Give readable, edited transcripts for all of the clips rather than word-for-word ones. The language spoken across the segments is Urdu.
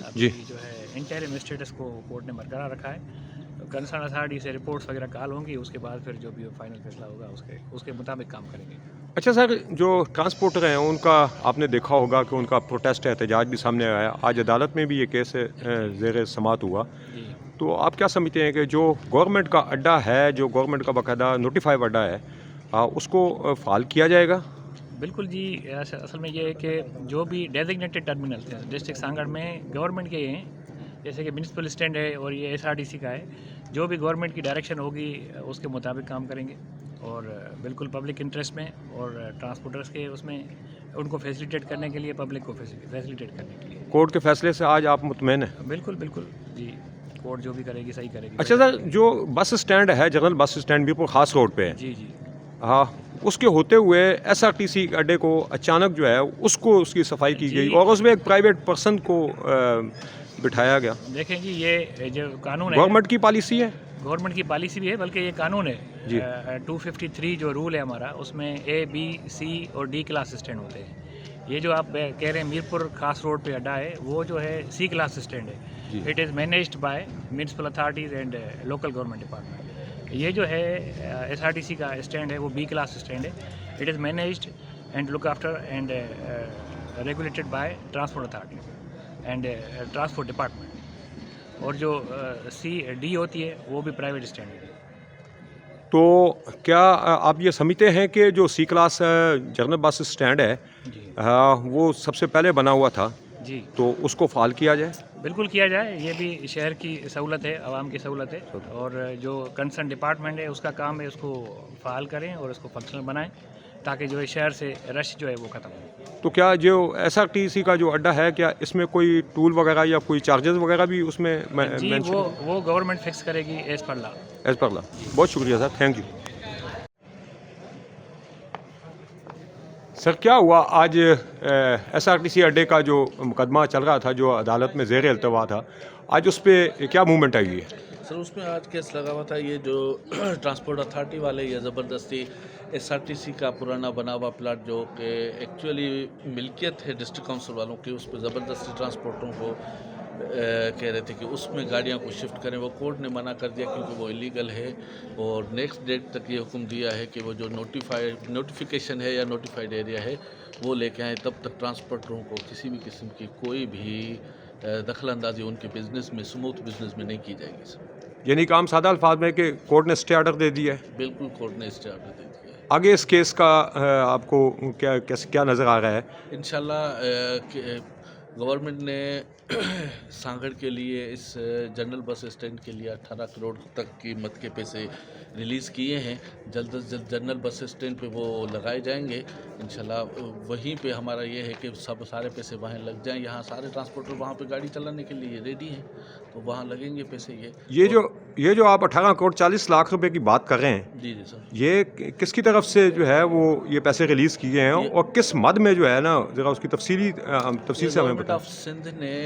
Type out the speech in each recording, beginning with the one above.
ابھی جی جو ہے انٹرم اسٹیٹس کو کورٹ نے برقرار رکھا ہے. کنسرن اتھارٹی سے رپورٹس وغیرہ کال ہوں گی, اس کے بعد پھر جو بھی فائنل فیصلہ ہوگا اس کے مطابق کام کریں گے. اچھا سر, جو ٹرانسپورٹر ہیں ان کا آپ نے دیکھا ہوگا کہ ان کا پروٹیسٹ احتجاج بھی سامنے آیا. آج عدالت میں بھی یہ کیس زیر سماعت ہوا. جی تو آپ کیا سمجھتے ہیں کہ جو گورنمنٹ کا اڈا ہے, جو گورنمنٹ کا باقاعدہ نوٹیفائی اڈا ہے, اس کو فعال کیا جائے گا؟ بالکل جی. اصل میں یہ ہے کہ جو بھی ڈیزگنیٹڈ ٹرمینلس ہیں ڈسٹرکٹ سانگڑ میں گورنمنٹ کے ہیں, جیسے کہ میونسپل اسٹینڈ ہے اور یہ SRTC کا ہے, جو بھی گورنمنٹ کی ڈائریکشن ہوگی اس کے مطابق کام کریں گے. اور بالکل پبلک انٹرسٹ میں اور ٹرانسپورٹرس کے اس میں ان کو فیسیلیٹیٹ کرنے کے لیے, پبلک کو فیسیلیٹیٹ کرنے کے لیے. کورٹ کے فیصلے سے آج آپ مطمئن ہیں؟ بالکل بالکل جی. کورٹ جو بھی کرے گی صحیح کرے گی. اچھا سر, جو بس اسٹینڈ ہے, جنرل بس اسٹینڈ میرپور خاص روڈ پہ ہے, جی جی ہاں, اس کے ہوتے ہوئے SRTC اڈے کو اچانک جو ہے اس کی صفائی کی گئی اور اس میں ایک پرائیویٹ پرسن کو بٹھایا گیا. دیکھیں جی, یہ جو قانون ہے گورنمنٹ کی پالیسی ہے, گورنمنٹ کی پالیسی بھی ہے, بلکہ یہ قانون ہے. جی 253 جو رول ہے ہمارا, اس میں A, B, C اور D کلاس اسٹینڈ ہوتے ہیں. یہ جو آپ کہہ رہے ہیں میرپور خاص روڈ پہ اڈا ہے, وہ جو ہے C کلاس اسٹینڈ ہے. جی it is managed by municipal authorities and local government department. یہ جو ہے SRTC کا اسٹینڈ ہے, وہ B کلاس اسٹینڈ ہے. It is managed and look after and regulated by transport authority and transport department. اور جو D ہوتی ہے وہ بھی پرائیویٹ اسٹینڈ ہے. تو کیا آپ یہ سمجھتے ہیں کہ جو C class general bus stand ہے جی وہ سب سے پہلے بنا ہوا تھا, جی تو اس کو فعال کیا جائے؟ بالکل کیا جائے. یہ بھی شہر کی سہولت ہے, عوام کی سہولت ہے, اور جو کنسرن ڈپارٹمنٹ ہے اس کا کام ہے اس کو فعال کریں اور اس کو فنکشنل بنائیں, تاکہ جو ہے شہر سے رش جو ہے وہ ختم ہو. تو کیا جو SRTC کا جو اڈا ہے, کیا اس میں کوئی ٹول وغیرہ یا کوئی چارجز وغیرہ بھی اس میں جی وہ گورنمنٹ فکس کرے گی ایز پر لا. ایز پر لا. بہت شکریہ سر, تھینک یو. سر, کیا ہوا آج SRTC اڈے کا جو مقدمہ چل رہا تھا, جو عدالت میں زیر التوا تھا, آج اس پہ کیا موومنٹ آئی ہے؟ سر, اس میں آج کیس لگا ہوا تھا. یہ جو ٹرانسپورٹ اتھارٹی والے یہ زبردستی SRTC کا پرانا بنا ہوا پلاٹ جو کہ ایکچولی ملکیت ہے ڈسٹرکٹ کونسل والوں کی, اس پہ زبردستی ٹرانسپورٹروں کو کہہ رہے تھے کہ اس میں گاڑیاں کو شفٹ کریں. وہ کورٹ نے منع کر دیا کیونکہ وہ ایلیگل ہے, اور نیکسٹ ڈیٹ تک یہ حکم دیا ہے کہ وہ جو نوٹیفیکیشن ہے یا نوٹیفائڈ ایریا ہے وہ لے کے آئیں. تب تک ٹرانسپورٹروں کو کسی بھی قسم کی کوئی بھی دخل اندازی ان کے بزنس میں, اسموتھ بزنس میں نہیں کی جائے گی. سر, یعنی کہ عام سادہ الفاظ میں کہ کورٹ نے اسٹے آرڈر دے دیا ہے؟ بالکل, کورٹ نے اسٹے آرڈر دے دیا ہے. آگے اس کیس کا آپ کو کیا نظر آ رہا ہے؟ انشاءاللہ گورنمنٹ نے سانگڑ کے لیے اس جنرل بس اسٹینڈ کے لیے 18 کروڑ تک قیمت کے پیسے ریلیز کیے ہیں. جلد از جلد جنرل بس اسٹینڈ پہ وہ لگائے جائیں گے انشاءاللہ. وہیں پہ ہمارا یہ ہے کہ سارے پیسے وہاں لگ جائیں. یہاں سارے ٹرانسپورٹر وہاں پہ گاڑی چلانے کے لیے ریڈی ہیں, تو وہاں لگیں گے پیسے. یہ جو آپ 18 کروڑ 40 لاکھ روپے کی بات کر رہے ہیں, جی جی سر, یہ کس کی طرف سے جو ہے وہ یہ پیسے ریلیز کیے ہیں, اور کس مد میں جو ہے نا, ذرا اس کی تفصیل سے ہمیں گورنمنٹ بتائیں. آف سندھ نے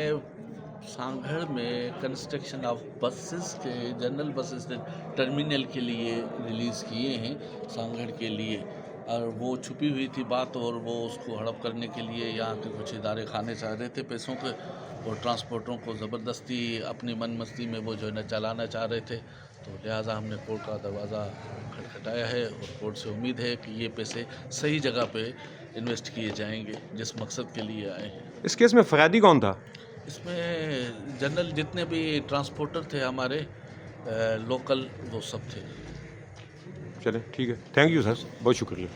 سانگھڑ میں کنسٹرکشن آف بسز کے جنرل بسز ٹرمینل کے لیے ریلیز کیے ہیں سانگھڑ کے لیے, اور وہ چھپی ہوئی تھی بات, اور وہ اس کو ہڑپ کرنے کے لیے یہاں کے کچھ ادارے کھانے چاہ رہے تھے پیسوں کے, اور ٹرانسپورٹروں کو زبردستی اپنی من مستی میں وہ جو ہے نا چلانا چاہ رہے تھے. تو لہٰذا ہم نے کورٹ کا دروازہ کھٹکھٹایا ہے, اور کورٹ سے امید ہے کہ یہ پیسے صحیح جگہ پہ انویسٹ کیے جائیں گے جس مقصد کے لیے آئے ہیں. اس کیس میں فریادی کون تھا؟ اس میں جنرل جتنے بھی ٹرانسپورٹر تھے ہمارے لوکل, وہ سب تھے. چلیں ٹھیک ہے, تھینک یو سر, بہت شکریہ.